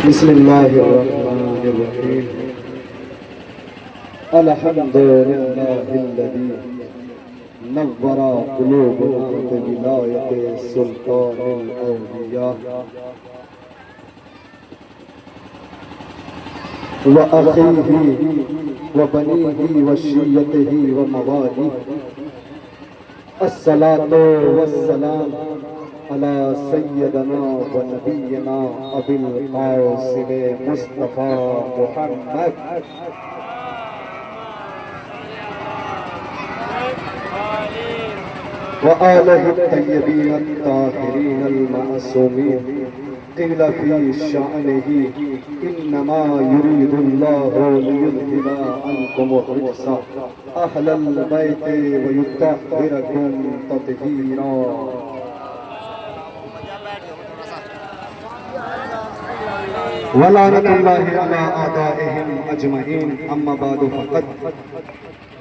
بسم الله الرحمن الرحيم الحمد لله الذي نور قلوبنا بولاية سلطان الأولياء وأخيه وبنيه وشيته ومواليه الصلاة والسلام على سيدنا ونبينا أبي القاسم مصطفى محمد وآله الطيبين الطاهرين المعصومين. قيل في شأنه إنما يريد الله ليذهب عنكم الرجس أهل البيت ويطهركم تطهيرا. ولعنة الله على أعدائهم أجمعين. أما بعد فقد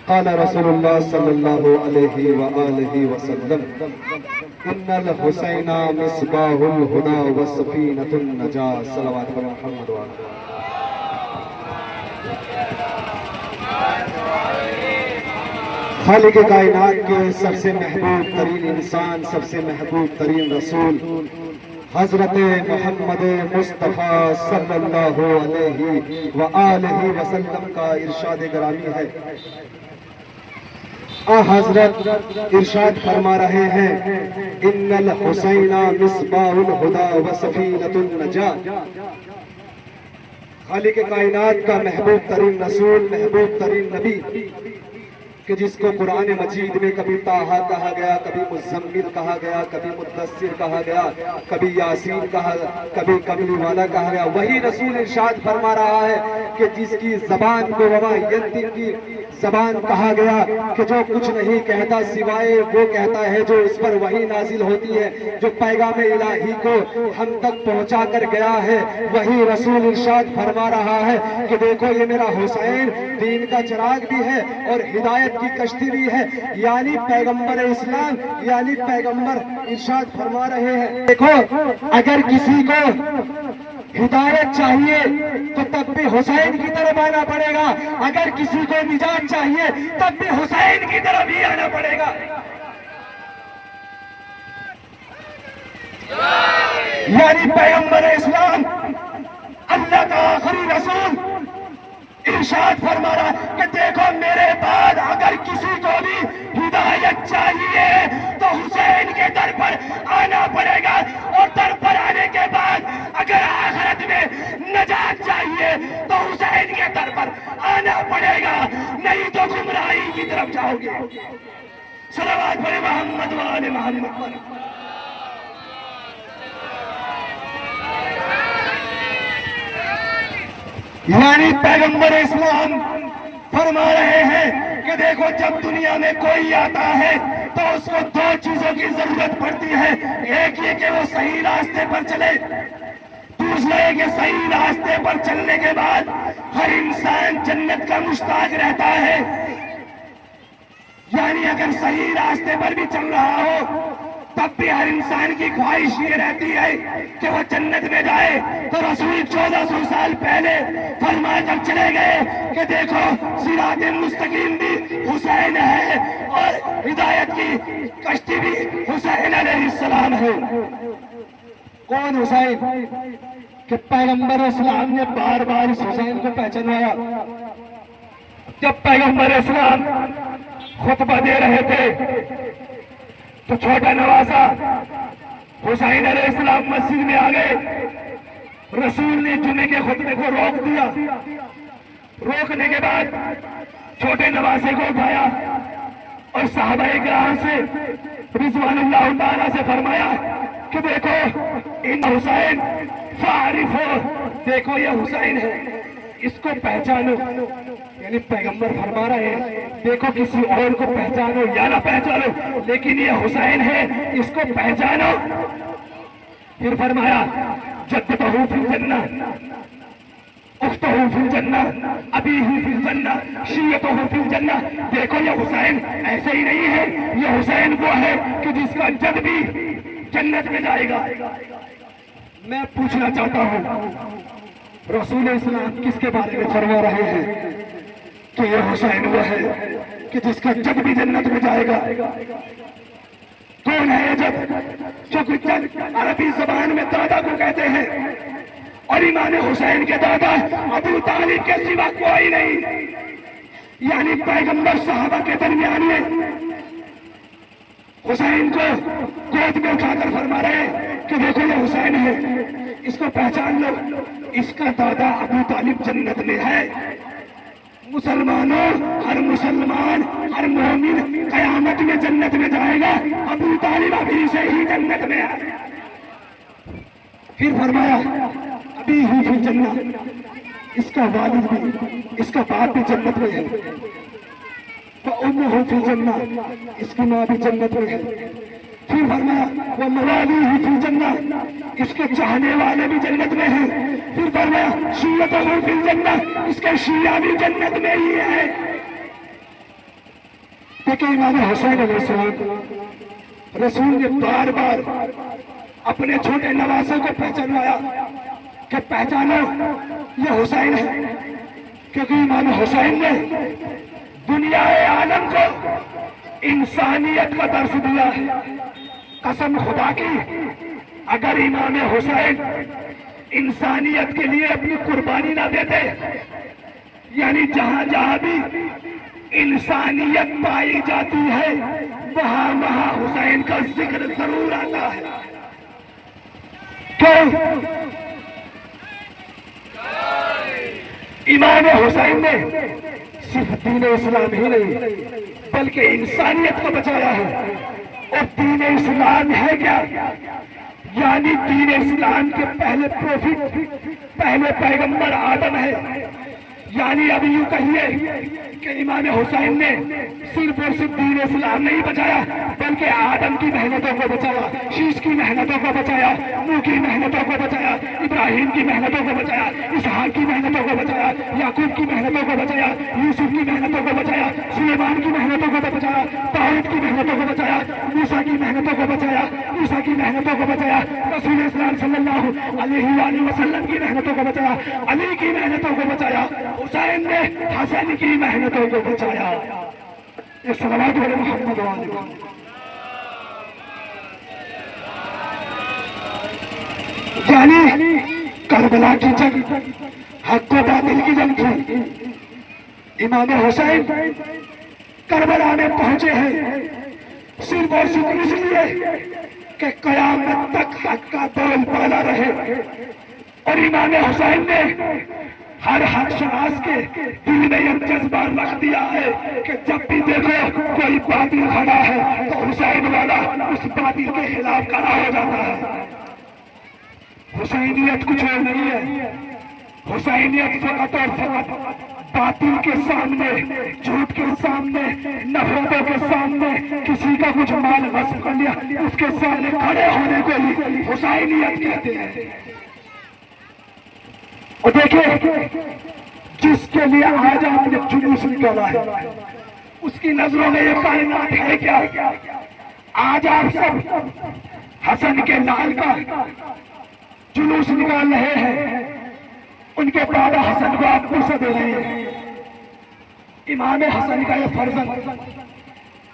قال رسول الله صلى الله عليه وآله وسلم إن الحسين مصباح الهدى وسفينة النجاة. صلوات محمد وعلى خالق کائنات کے سب سے محبوب ترین انسان، سب سے محبوب ترین رسول حضرت محمد مصطفیٰ صلی اللہ علیہ وآلہ وسلم کا ارشاد گرامی ہے. حضرت ارشاد فرما رہے ہیں ان الحسین مصباح الہدی وسفینۃ النجاۃ. خالق کائنات کا محبوب ترین رسول، محبوب ترین نبی کہ جس کو قرآن مجید میں کبھی طٰہٰ کہا گیا، کبھی مزمل کہا گیا، کبھی مدثر کہا گیا، کبھی یاسین کہا، کبھی کملی والا کہا گیا، وہی رسول ارشاد فرما رہا ہے کہ جس کی زبان کو وما ینطق کی زبان کہا گیا کہ جو کچھ نہیں کہتا سوائے وہ کہتا ہے جو اس پر وحی نازل ہوتی ہے، جو پیغام الہی کو ہم تک پہنچا کر گیا ہے، وہی رسول ارشاد فرما رہا ہے کہ دیکھو یہ میرا حسین دین کا چراغ بھی ہے اور ہدایت کی کشتی بھی ہے. یعنی پیغمبر اسلام، یعنی پیغمبر ارشاد فرما رہے ہیں دیکھو اگر کسی کو ہدایت چاہیے تو تب بھی حسین کی طرف آنا پڑے گا، اگر کسی کو نجات چاہیے تب بھی حسین کی طرف ہی آنا پڑے گا. یعنی پیغمبر اسلام اللہ کا آخری رسول ارشاد فرما رہا کہ دیکھو میرے بعد اگر کسی کو بھی ہدایت چاہیے تو حسین کے در پر آنا پڑے گا، اور در پر آنے کے بعد اگر آخرت میں نجات چاہیے تو حسین کے در پر آنا پڑے گا، نہیں تو گمراہی کی طرف جاؤ گے. صلوات پڑھیں محمد وآل محمد. یعنی پیغمبر اسلام فرما رہے ہیں کہ دیکھو جب دنیا میں کوئی آتا ہے تو اس کو دو چیزوں کی ضرورت پڑتی ہے. ایک یہ کہ وہ صحیح راستے پر چلے، دوسرا یہ کہ صحیح راستے پر چلنے کے بعد ہر انسان جنت کا مشتاق رہتا ہے. یعنی اگر صحیح راستے پر بھی چل رہا ہو تب بھی ہر انسان کی خواہش یہ رہتی ہے کہ وہ جنت میں جائے. تو رسول 1400 سال پہلے فرما کر چلے گئے کہ دیکھو صراط مستقیم بھی حسین ہے اور ہدایت کی کشتی بھی حسین علیہ السلام ہے. کون حسین؟ کہ پیغمبر اسلام نے بار بار اس حسین کو پہچانوایا. جب پیغمبر اسلام خطبہ دے رہے تھے تو چھوٹا نوازا حسین علیہ السلام مسجد میں آ گئے. رسول نے جمعے کے خطبے کو روک دیا. روکنے کے بعد چھوٹے نوازے کو اٹھایا اور صحابہ کرام سے رضوان اللہ تعالیٰ سے فرمایا کہ دیکھو ان حسین فاعرفو، دیکھو یہ حسین ہے، اس کو پہچانو. یعنی پیغمبر فرما رہے ہیں دیکھو کسی اور کو پہچانو یا نہ پہچانو لیکن یہ حسین ہے، اس کو پہچانو. پھر فرمایا جدتہ فی الجنہ، اختہ فی الجنہ، ابیہ فی الجنہ، شیعتہ فی الجنہ. دیکھو یہ حسین ایسے ہی نہیں ہے، یہ حسین وہ ہے کہ جس کا جد بھی جنت میں جائے گا. میں پوچھنا چاہتا ہوں رسول اسلام کس کے بارے میں فرما رہے ہیں کہ یہ حسین وہ ہے کہ جس کا جگ بھی جنت میں جائے گا. کون ہے یہ جگ؟ جو کچھ عربی زبان میں دادا کو کہتے ہیں، اور امام حسین کے دادا ابو طالب کے سوا کوئی نہیں. یعنی پیغمبر صحابہ کے درمیان میں حسین کو گود میں اٹھا کر فرما رہے کہ دیکھو یہ حسین ہے، اس کو پہچان لو، اس کا دادا ابو طالب جنت میں ہے. مسلمانوں، ہر مسلمان، ہر مومن قیامت میں جنت میں جائے گا. ابو طالب ابھی سے ہی جنت میں ہے. پھر فرمایا ابھی ہی فی جنت، اس کا والد بھی، اس کا باپ بھی جنت میں ہے. وَأُمُّهُ فِي الْجَنَّةِ، اس کی ماں بھی جنت میں ہے. پھر فرمایا وَمَوَالِيهُ فِي الْجَنَّةِ، اس کے چاہنے والے بھی جنت میں ہیں. پھر فرمایا شِيَّتُهُ فِي الْجَنَّةِ، اس کے شیعہ بھی جنت میں ہی ہے. دیکھیں امام حسین علیہ السلام، رسول نے بار بار اپنے چھوٹے نواسوں کو پہچانوایا کہ پہچانو یہ حسین ہے، کیونکہ امام حسین نے دنیا عالم کو انسانیت کا درس دیا ہے. قسم خدا کی، اگر امام حسین انسانیت کے لیے اپنی قربانی نہ دیتے، یعنی جہاں جہاں بھی انسانیت پائی جاتی ہے وہاں وہاں حسین کا ذکر ضرور آتا ہے. کیوں؟ امام حسین نے صرف دین اسلام ہی نہیں بلکہ انسانیت کو بچایا ہے. اور دین اسلام ہے کیا؟ یعنی دین اسلام کے پہلے پروفٹ، پہلے پیغمبر آدم ہے. یعنی ابھی یوں کہیے کہ امام حسین نے صرف اور صرف دین اسلام نہیں بچایا بلکہ آدم کی محنتوں کو بچایا، شیش کی محنتوں کو بچایا، نوح کی محنتوں کو بچایا، ابراہیم کی محنتوں کو بچایا، اسحاق کی محنتوں کو بچایا، یعقوب کی محنتوں کو بچایا، یوسف کی محنتوں کو بچایا، سلیمان کی محنتوں کو بچایا، داؤد کی محنتوں کو بچایا، موسیٰ کی محنتوں کو بچایا، عیسیٰ کی محنتوں کو بچایا، رسول اسلام صلی اللہ علیہ وآلہ وسلم کی محنتوں کو بچایا، علی کی محنتوں کو بچایا، حسین نے حسن کی محنتوں کو بچایا. یہ صلوات علی محمد وآلہ. یعنی کربلا کی جنگ حق و باطل کی جنگ تھی. امام حسین کربلا میں پہنچے ہیں صرف اور صرف اس لیے کہ قیامت تک حق کا بول بالا رہے. اور امام حسین نے ہر شخص کے دل میں یہ جذبہ رکھ دیا ہے کہ جب بھی دیکھو کوئی باطل کھڑا ہے تو حسین والا اس باطل کے خلاف کھڑا ہو جاتا ہے. حسینیت کچھ اور نہیں ہے. حسینیت فقط اور فقط باطل کے سامنے، جھوٹ کے سامنے، نفرتوں کے سامنے، کسی کا کچھ مال غصب کر لیا اس کے سامنے کھڑے ہونے کو ہی حسینیت کہتے ہیں. اور دیکھیں جس کے لیے آج آپ نے جلوس نکالا ہے اس کی نظروں میں یہ کائنات ہے کیا؟ آج آپ سب حسن کے لال کا جلوس نکال رہے ہیں، ان کے بابا حسن کو آپ پوچھ دے رہے ہیں. امام حسن کا یہ فرزند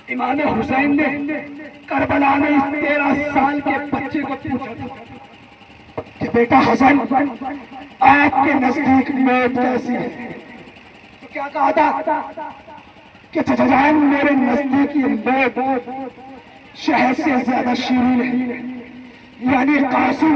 امام حسین نے کربلا میں اس 13 سال کے بچے کو پوچھا تھا کہ بیٹا حسن آپ کے نزدیک موت کیسی ہے؟ تو کیا کہا تھا کہ چچا جان میرے نزدیک یہ موت شہد سے زیادہ شیرین ہے. یعنی قاسم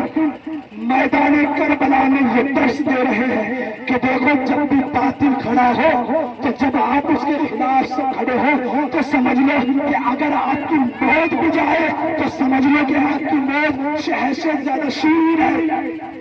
میدان کربلا میں یہ درس دے رہے ہیں کہ دیکھو جب بھی باطل کھڑا ہو تو جب آپ اس کے خلاف سے کھڑے ہو تو سمجھ لو کہ اگر آپ کی موت بھی جائے تو سمجھ لو کہ آپ کی موت شہد سے زیادہ شیرین ہے.